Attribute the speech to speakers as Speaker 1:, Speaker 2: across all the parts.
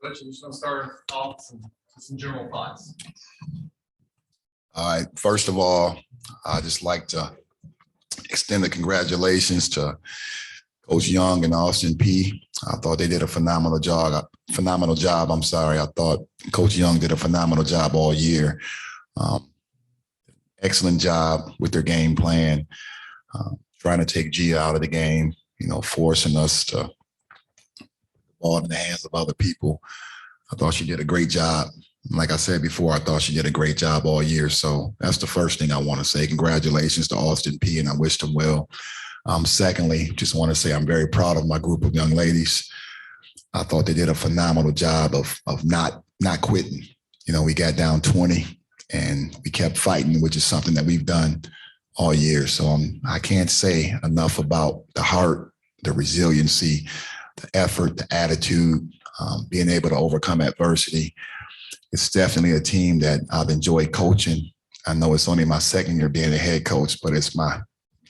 Speaker 1: Coach, I'm just going to start off some general thoughts.
Speaker 2: All right. First of all, I'd just like to extend the congratulations to Coach Young and Austin P. I thought they did a phenomenal job. I thought Coach Young did a phenomenal job all year. Excellent job with their game plan, trying to take Gia out of the game, forcing us to put the ball in the hands of other people. I thought she did a great job. Like I said before, I thought she did a great job all year. So that's the first thing I want to say. Congratulations to Austin P, and I wish them well. Secondly, just want to say I'm very proud of my group of young ladies. I thought they did a phenomenal job of not quitting. We got down 20 and we kept fighting, which is something that we've done all year. So I can't say enough about the heart, the resiliency, the effort, the attitude, being able to overcome adversity. It's definitely a team that I've enjoyed coaching. I know it's only my second year being a head coach, but it's my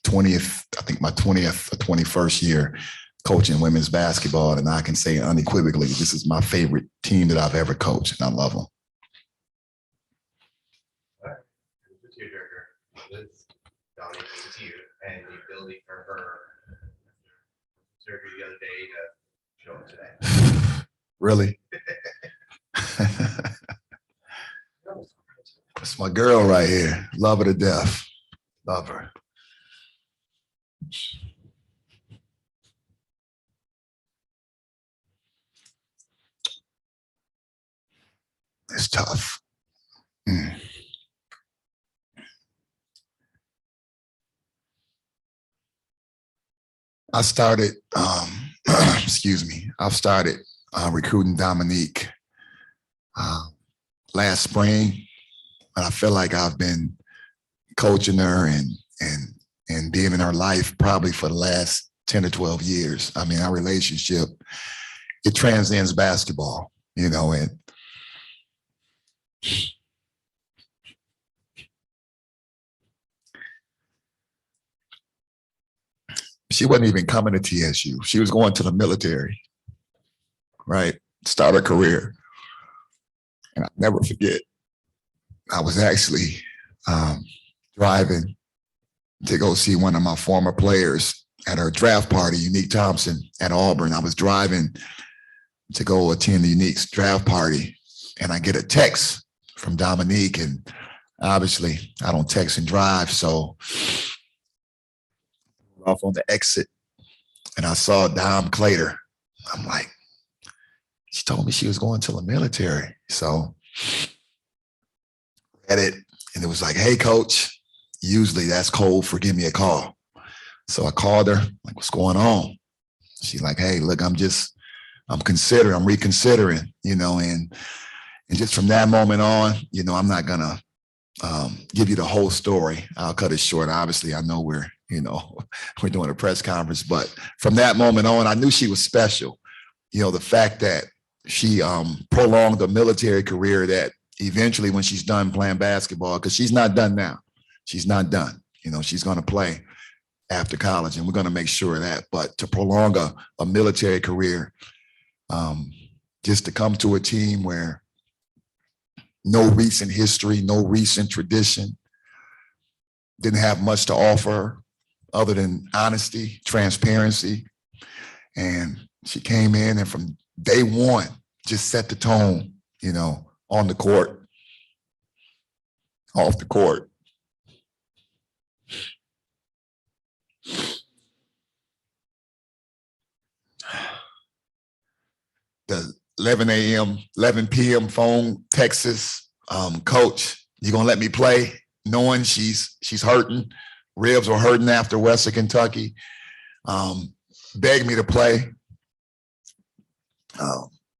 Speaker 2: 20th or 21st year coaching women's basketball. And I can say unequivocally, this is my favorite team that I've ever coached, and I love them.
Speaker 3: The tearjerker was dominating to you, and the ability for her surgery the other day to show up today.
Speaker 2: Really? That's my girl right here. Love her to death. Love her. It's tough. I started, I've started recruiting Dominique last spring, and I feel like I've been coaching her and being in her life probably for the last 10 or 12 years. I mean, our relationship, it transcends basketball, and she wasn't even coming to TSU. She was going to the military, right? Start her career. And I'll never forget, I was actually driving to go see one of my former players at her draft party, Unique Thompson at Auburn. I was driving to go attend the Unique's draft party, and I get a text from Dominique, and obviously I don't text and drive, so off on the exit, and I saw Dom Clater. I'm like, she told me she was going to the military. So read it, and it was like, hey, coach, usually that's code for give me a call. So I called her, like, what's going on? She's like, hey, look, I'm reconsidering, and just from that moment on, I'm not gonna give you the whole story. I'll cut it short. Obviously, I know we're doing a press conference, but from that moment on, I knew she was special. The fact that she prolonged a military career, that eventually when she's done playing basketball, because she's not done now, she's not done. She's going to play after college, and we're going to make sure of that. But to prolong a military career, just to come to a team where no recent history, no recent tradition, didn't have much to offer other than honesty, transparency. And she came in and from day one, just set the tone, on the court, off the court. The 11 p.m. phone, Texas, coach, you gonna let me play? Knowing she's hurting, ribs were hurting after Western Kentucky, begged me to play.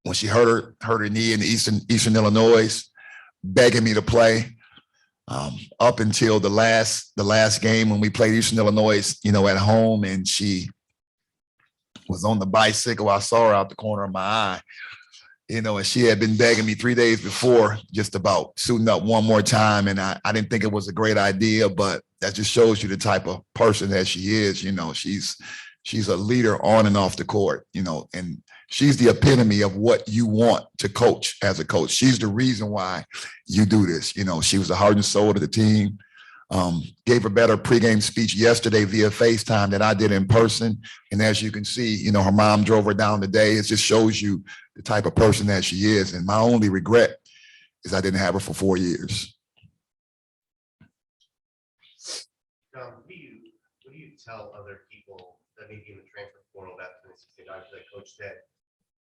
Speaker 2: When she hurt her knee in Eastern Illinois, begging me to play. Up until the last game when we played Eastern Illinois, at home, and she was on the bicycle. I saw her out the corner of my eye, and she had been begging me 3 days before just about suiting up one more time. And I didn't think it was a great idea, but that just shows you the type of person that she is. She's a leader on and off the court, and she's the epitome of what you want to coach as a coach. She's the reason why you do this. She was the heart and soul of the team. Gave a better pregame speech yesterday via FaceTime than I did in person. And as you can see, her mom drove her down today. It just shows you the type of person that she is. And my only regret is I didn't have her for 4 years.
Speaker 3: What do you tell other people that may be in the transfer portal that 2016 that coach said,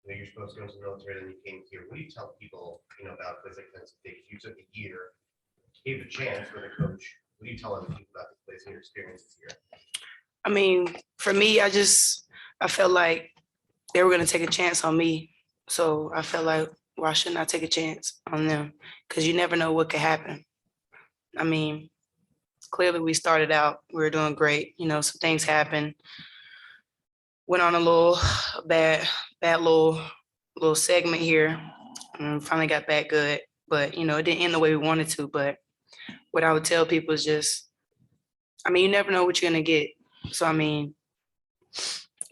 Speaker 3: you're supposed to go into the military, then you came here. What do you tell people, about this? Like, you took a year, gave a chance for the coach. What do you tell other people about this place and your experiences here?
Speaker 4: I mean, for me, I felt like they were going to take a chance on me. So I felt like, why shouldn't I take a chance on them? Because you never know what could happen. I mean, clearly we started out, we were doing great. Some things happened. Went on a little bad little segment here. Finally got back good. But, it didn't end the way we wanted to. But what I would tell people is just, you never know what you're going to get. So, you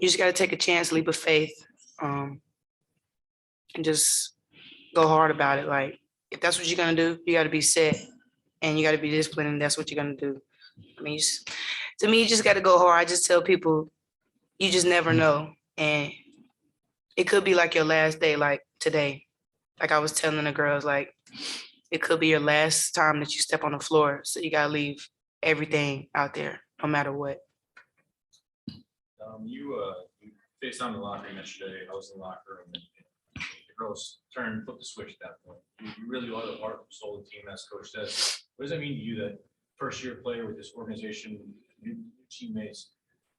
Speaker 4: just got to take a chance, leap of faith, and just go hard about it. Like, if that's what you're going to do, you got to be set and you got to be disciplined, and that's what you're going to do. To me, you just got to go hard. I just tell people, you just never know. And it could be like your last day, like today. Like I was telling the girls, like, it could be your last time that you step on the floor. So you got to leave everything out there, no matter what.
Speaker 5: You faced on the locker room yesterday. I was in the locker room, and the girls flipped the switch at that point. You really are the heart and soul of the team, as Coach says. What does that mean to you, that first-year player with this organization, new teammates?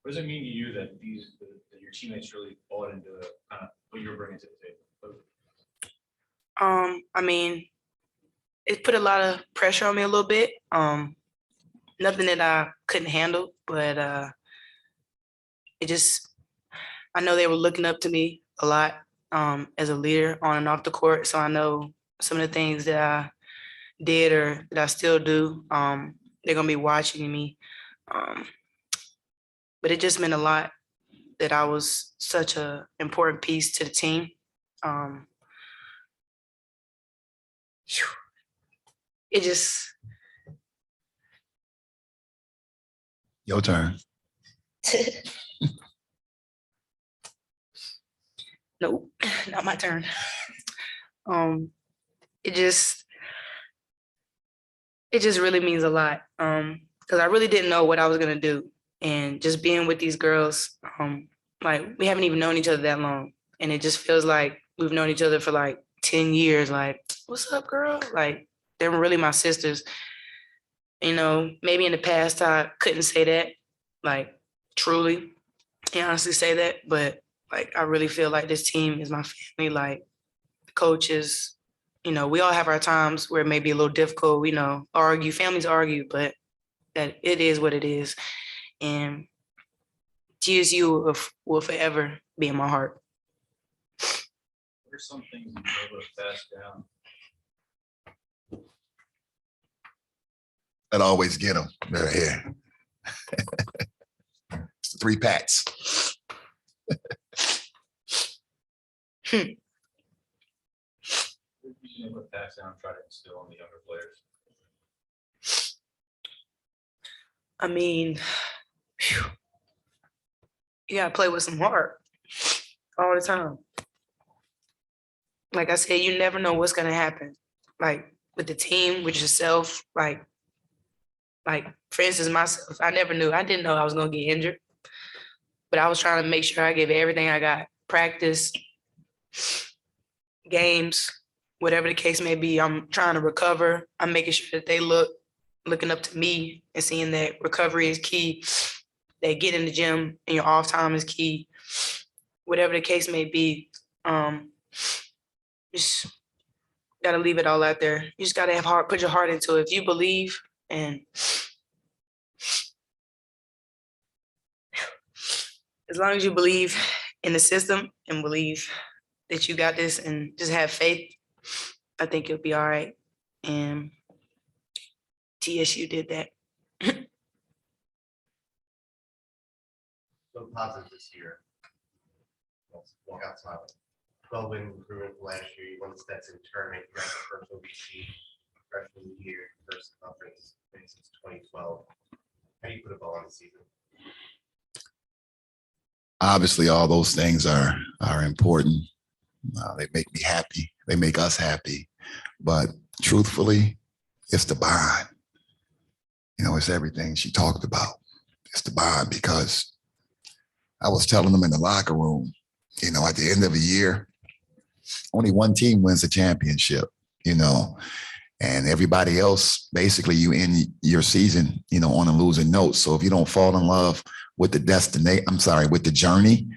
Speaker 5: What does it mean to you that your teammates really bought into kind of what you're bringing to the table?
Speaker 4: It put a lot of pressure on me a little bit. Nothing that I couldn't handle, but I know they were looking up to me a lot as a leader on and off the court. So I know some of the things that I did or that I still do, they're going to be watching me. But it just meant a lot that I was such an important piece to the team.
Speaker 2: Your turn.
Speaker 4: Nope, not my turn. It just really means a lot. Because I really didn't know what I was gonna do. And just being with these girls, like, we haven't even known each other that long. And it just feels like we've known each other for like 10 years. Like, what's up, girl? Like, they're really my sisters. Maybe in the past I couldn't say that, like, truly, honestly say that. But like, I really feel like this team is my family. Like, the coaches, we all have our times where it may be a little difficult, families argue, but that it is what it is. And GSU will forever be in my heart.
Speaker 5: What are some things you've been able to pass down?
Speaker 2: I'd always get them. They're here. It's the 3 pats.
Speaker 5: What have you been able to pass down and try to instill on the younger players?
Speaker 4: You gotta play with some heart all the time. Like I said, you never know what's gonna happen. Like, with the team, with yourself, like for instance, myself, I didn't know I was gonna get injured, but I was trying to make sure I gave everything I got. Practice, games, whatever the case may be, I'm trying to recover. I'm making sure that they looking up to me and seeing that recovery is key, that getting in the gym and your off time is key. Whatever the case may be, just gotta leave it all out there. You just gotta put your heart into it. If you believe, and as long as you believe in the system and believe that you got this and just have faith, I think you'll be all right. And TSU did that.
Speaker 3: So positive this year. Let's walk outside. 12 win improvement from last year. You won the Stetson tournament. You got the first OVC freshman year, first conference since 2012. How do you put a ball on the season?
Speaker 2: Obviously, all those things are important. They make me happy. They make us happy. But truthfully, it's the bond. You know, it's everything she talked about. It's the bond, because I was telling them in the locker room, you know, at the end of a year, only one team wins the championship, you know, and everybody else, basically you end your season, you know, on a losing note. So if you don't fall in love with the with the journey,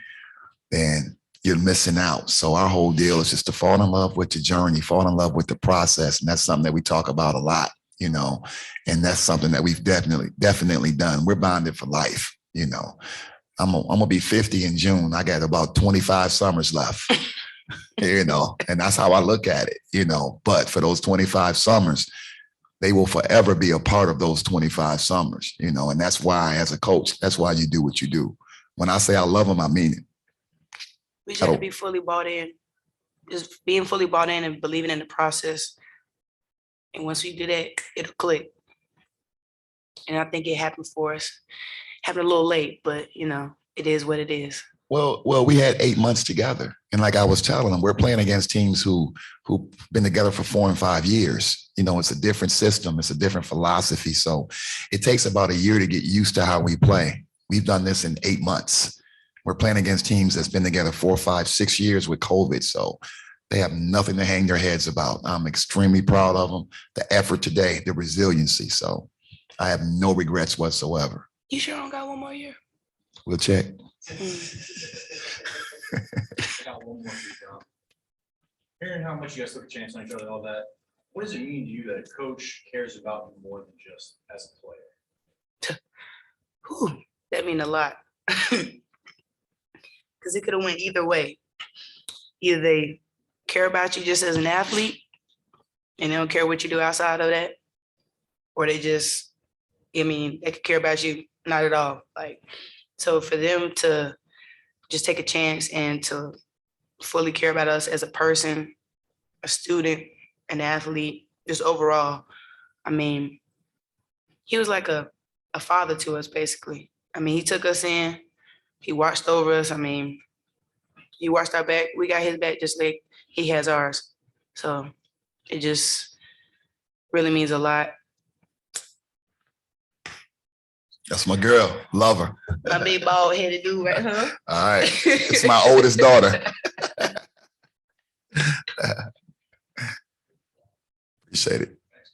Speaker 2: then you're missing out. So our whole deal is just to fall in love with the journey, fall in love with the process. And that's something that we talk about a lot, you know, and that's something that we've definitely done. We're bonded for life, you know. I'm gonna be 50 in June. I got about 25 summers left, you know, and that's how I look at it, you know. But for those 25 summers, they will forever be a part of those 25 summers, you know. And that's why, as a coach, that's why you do what you do. When I say I love them, I mean it.
Speaker 4: We just have to be fully bought in, just being fully bought in and believing in the process. And once we do that, it'll click. And I think it happened for us. Happened a little late, but you know, it is what it is.
Speaker 2: Well, we had 8 months together. And like I was telling them, we're playing against teams who've been together for 4 and 5 years. You know, it's a different system. It's a different philosophy. So it takes about a year to get used to how we play. We've done this in 8 months. We're playing against teams that's been together 4, 5, 6 years with COVID. So they have nothing to hang their heads about. I'm extremely proud of them. The effort today, the resiliency. So I have no regrets whatsoever.
Speaker 4: You sure I don't got one more year?
Speaker 2: We'll check.
Speaker 5: I got one more for you, John. Hearing how much you guys took a chance on each other, all that, what does it mean to you that a coach cares about you more than just as a player?
Speaker 4: Whew, that mean a lot. Because it could have went either way. Either they care about you just as an athlete and they don't care what you do outside of that, or they just, I mean, they could care about you not at all. Like, so for them to just take a chance and to fully care about us as a person, a student, an athlete, just overall, I mean, he was like a father to us, basically. I mean, he took us in, he watched over us. I mean, he watched our back. We got his back just like he has ours. So it just really means a lot.
Speaker 2: That's my girl. Love her.
Speaker 4: My big bald headed dude, right? Huh?
Speaker 2: All right. It's my oldest daughter. Appreciate it.